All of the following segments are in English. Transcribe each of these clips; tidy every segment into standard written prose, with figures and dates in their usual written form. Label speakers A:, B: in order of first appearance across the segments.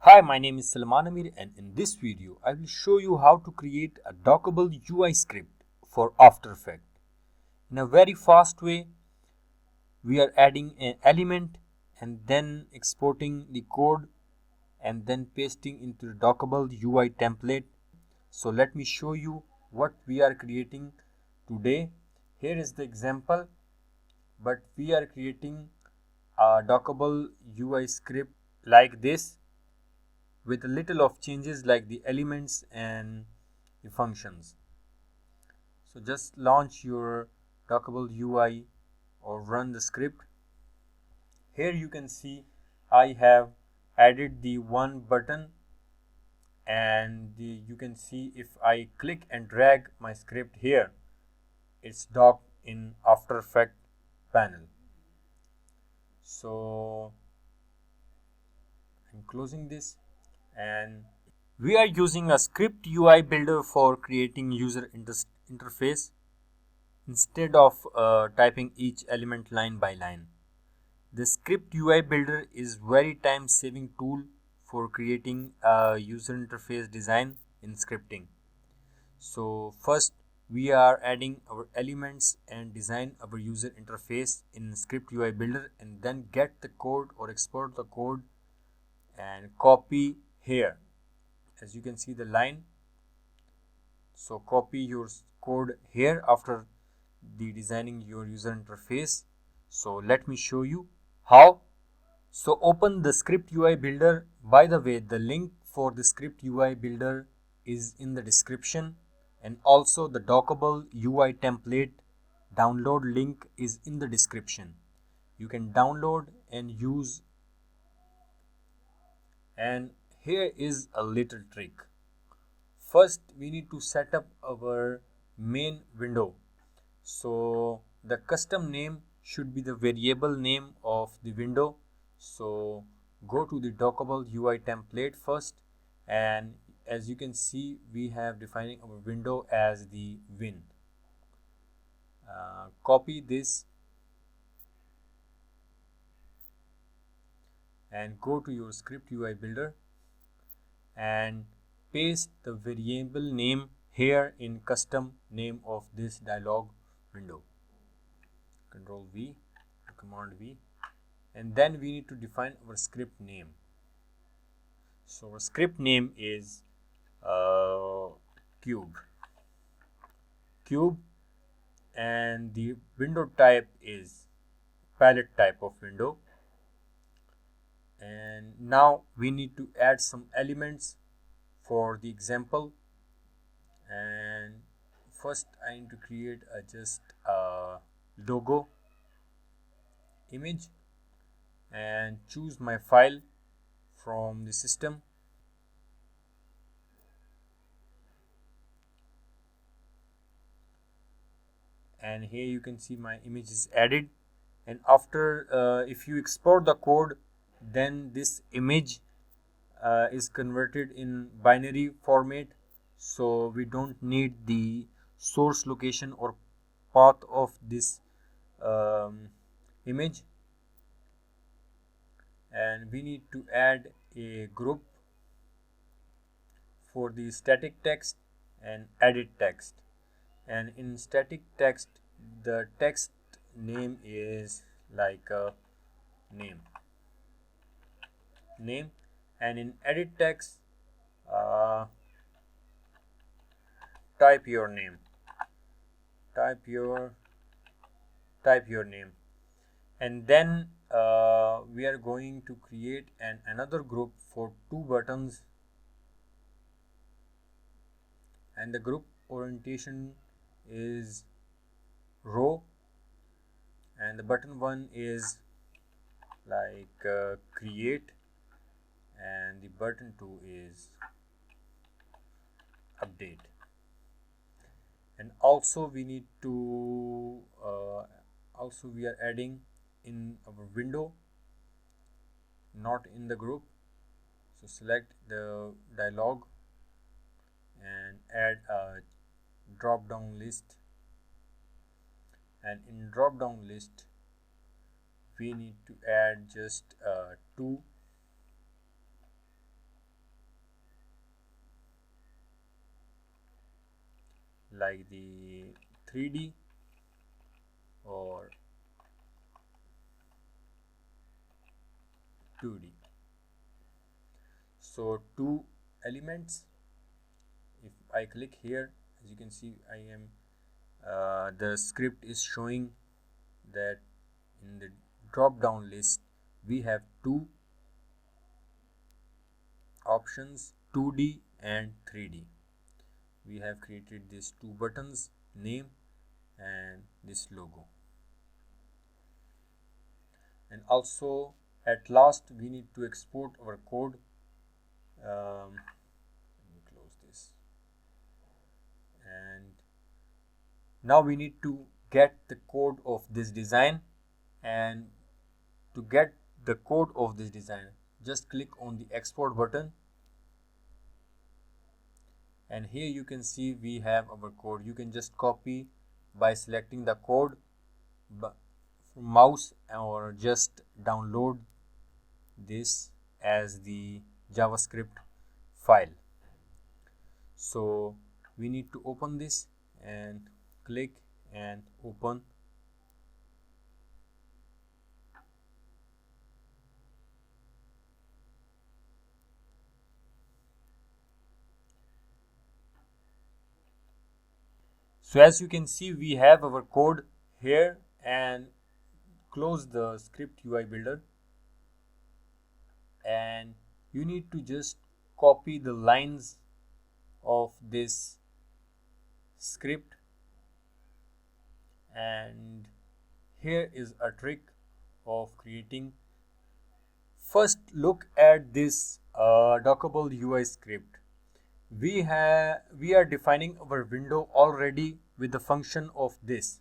A: Hi, my name is Salman Amir, and in this video I will show you how to create a Dockable UI script for After Effects. In a very fast way, we are adding an element and then exporting the code and then pasting into the Dockable UI template. So let me show you what we are creating today. Here is the example, but we are creating a Dockable UI script like this, with a little of changes like the elements and the functions. So just launch your Dockable UI or run the script. Here you can see I have added the one button, and you can see if I click and drag my script here, it's docked in After Effects panel. So I'm closing this, and we are using a script UI builder for creating user interface instead of typing each element line by line. The script UI builder is very time saving tool for creating a user interface design in scripting. So first we are adding our elements and design our user interface in script UI builder, and then get the code or export the code and copy here. As you can see the line, so copy your code here after the designing your user interface. So let me show you how. So open the script UI builder. By the way, the link for the script UI builder is in the description, and also the Dockable UI template download link is in the description. You can download and use. And here is a little trick. First we need to set up our main window. So the custom name should be the variable name of the window. So go to the Dockable UI template first, and as you can see we have defining our window as the win. Copy this and go to your script UI builder and paste the variable name here in custom name of this dialog window. Control V, Command V, and then we need to define our script name. So our script name is cube, and the window type is palette type of window. And now we need to add some elements for the example, and first I need to create just a logo image and choose my file from the system. And here you can see my image is added, and after if you export the code, then this image is converted in binary format, so we don't need the source location or path of this image. And we need to add a group for the static text and edit text. And in static text, the text name is like name, and in edit text, type your name, and then we are going to create another group for two buttons, and the group orientation is row, and the button one is like create, and the button 2 is update. And also we need to also we are adding in our window, not in the group. So select the dialog and add a drop down list, and in drop down list we need to add just 2, like the 3D or 2D. So 2 elements. If I click here, as you can see, I am the script is showing that in the drop down list we have 2 options, 2D and 3D. We have created these 2 buttons, name and this logo. And also at last we need to export our code. Let me close this. And now we need to get the code of this design, and to get the code of this design, just click on the export button, and here you can see we have our code. You can just copy by selecting the code from mouse, or just download this as the JavaScript file. So we need to open this and click and open. So as you can see, we have our code here, and close the script UI builder, and you need to just copy the lines of this script. And here is a trick of creating. First, look at this Dockable UI script. We are defining our window already with the function of this,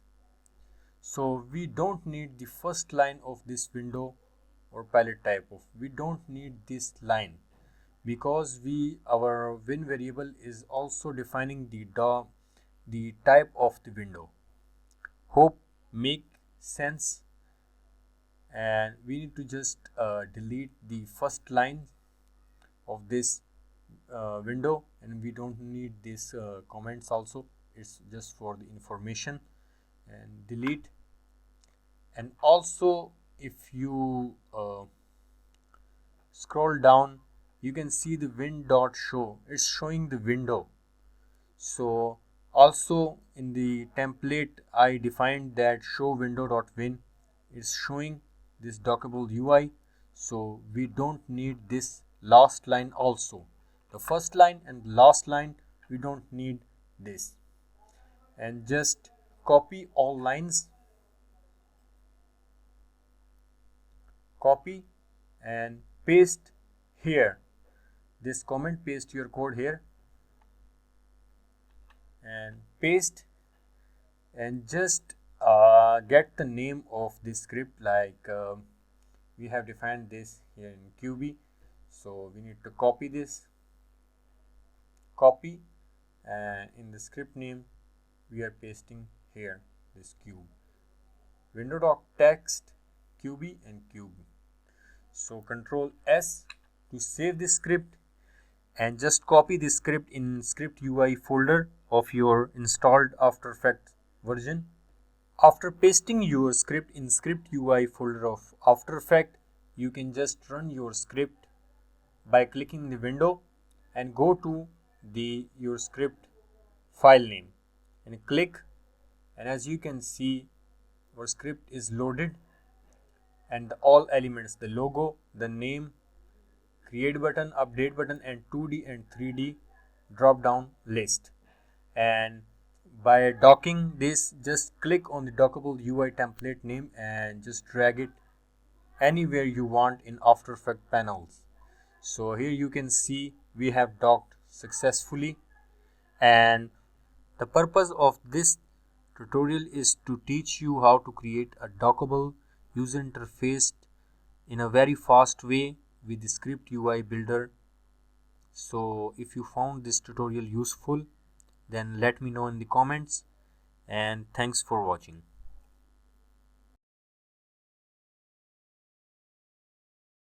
A: so we don't need the first line of this window or palette type of. We don't need this line, because our win variable is also defining the type of the window. Hope make sense. And we need to just delete the first line of this window, and we don't need this comments also. It's just for the information, and delete. And also if you scroll down, you can see the win.show. It's showing the window. So also in the template I defined that show window.win is showing this Dockable UI. So we don't need this last line also. The first line and last line, we don't need this. And just copy all lines, copy and paste here. This comment, paste your code here and paste, and just get the name of this script. Like we have defined this here in QB, so we need to copy this, copy, and in the script name we are pasting here this cube, window doc text QB and QB. So Control S to save this script, and just copy this script in script UI folder of your installed After Effects version. After pasting your script in script UI folder of After Effects, you can just run your script by clicking the window and go to your script file name and click, and as you can see our script is loaded, and all elements, the logo, the name, create button, update button, and 2D and 3D drop down list. And by docking this, just click on the Dockable UI template name and just drag it anywhere you want in After Effects panels. So here you can see we have docked successfully, and the purpose of this tutorial is to teach you how to create a dockable user interface in a very fast way with the script UI builder. So if you found this tutorial useful, then let me know in the comments, and thanks for watching.